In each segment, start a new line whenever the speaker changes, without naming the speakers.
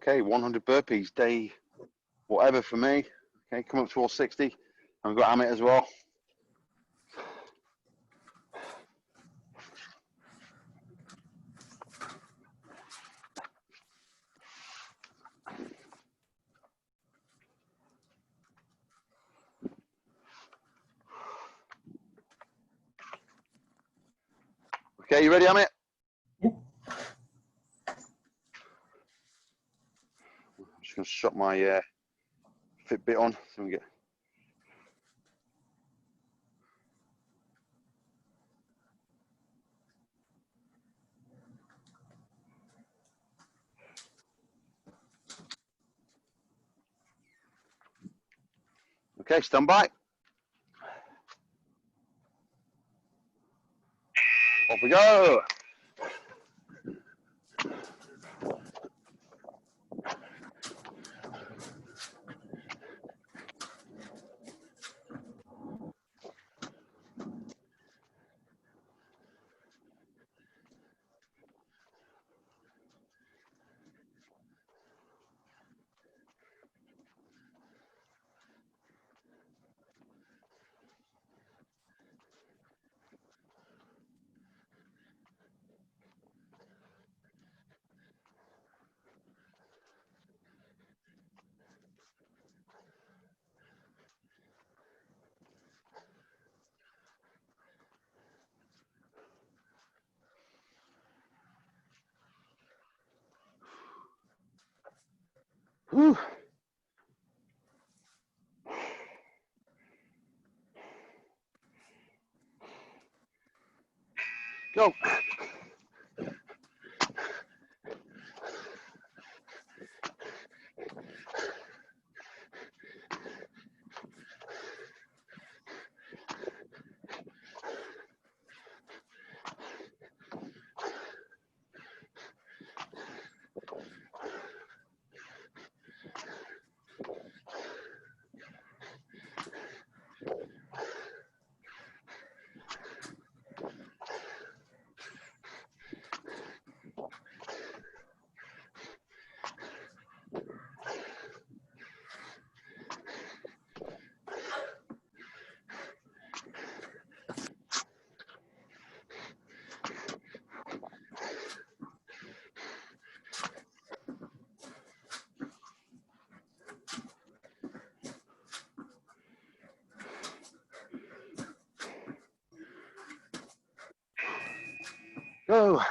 Okay, 100 burpees, day whatever for me. Okay, come up towards 60. And we've got Amit as well. Okay, you ready, Amit?
Yep.
I'm just going to strap my Fitbit on so we get. Okay, stand by. Off we go. Whew. Go. Go.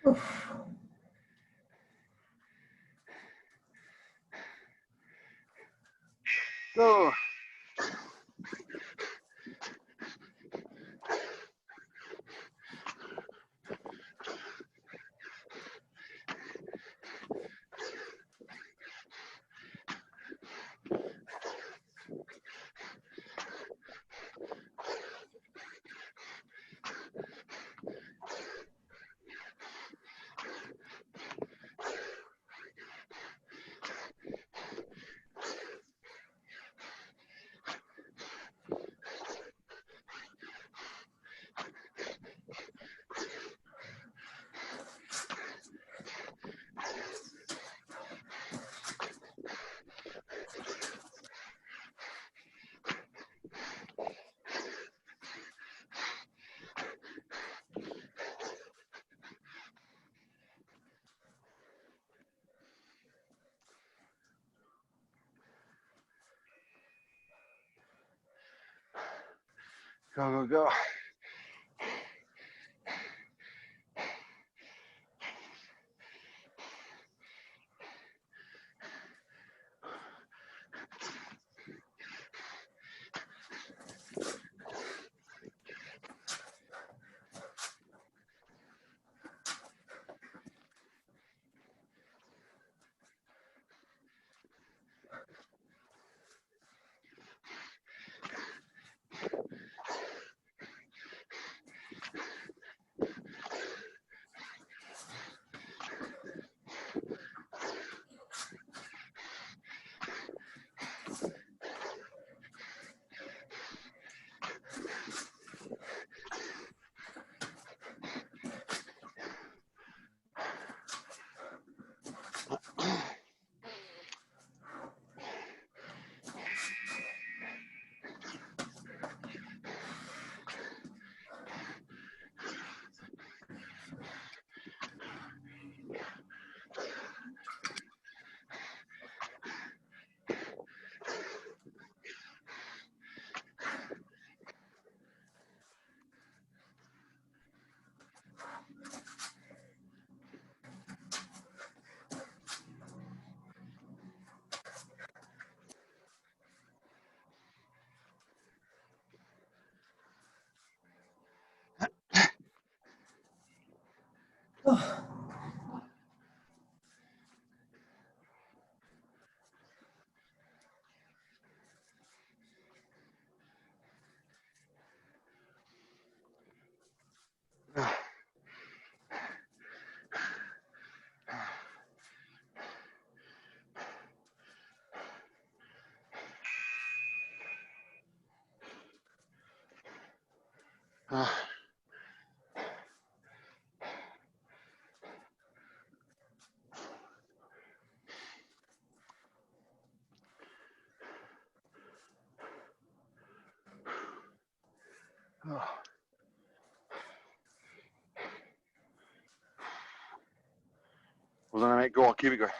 Go. Go, go, go. Well, then I might go. I'll keep it going.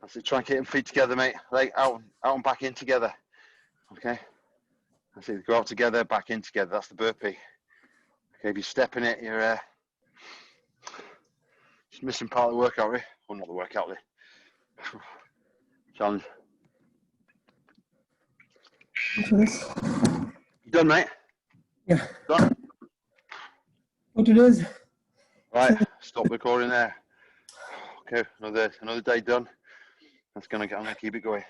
That's it. Try and keep them feet together, mate. Like out and back in together. Okay. That's it. Go out together, back in together. That's the burpee. Okay. If you step in it, you're just missing part of the workout, really. Well, not the workout, really. Challenge.
After this?
You done, mate?
Yeah.
Done.
What it is?
Right. Stop recording there. Okay. Another day done. I'm gonna keep it going.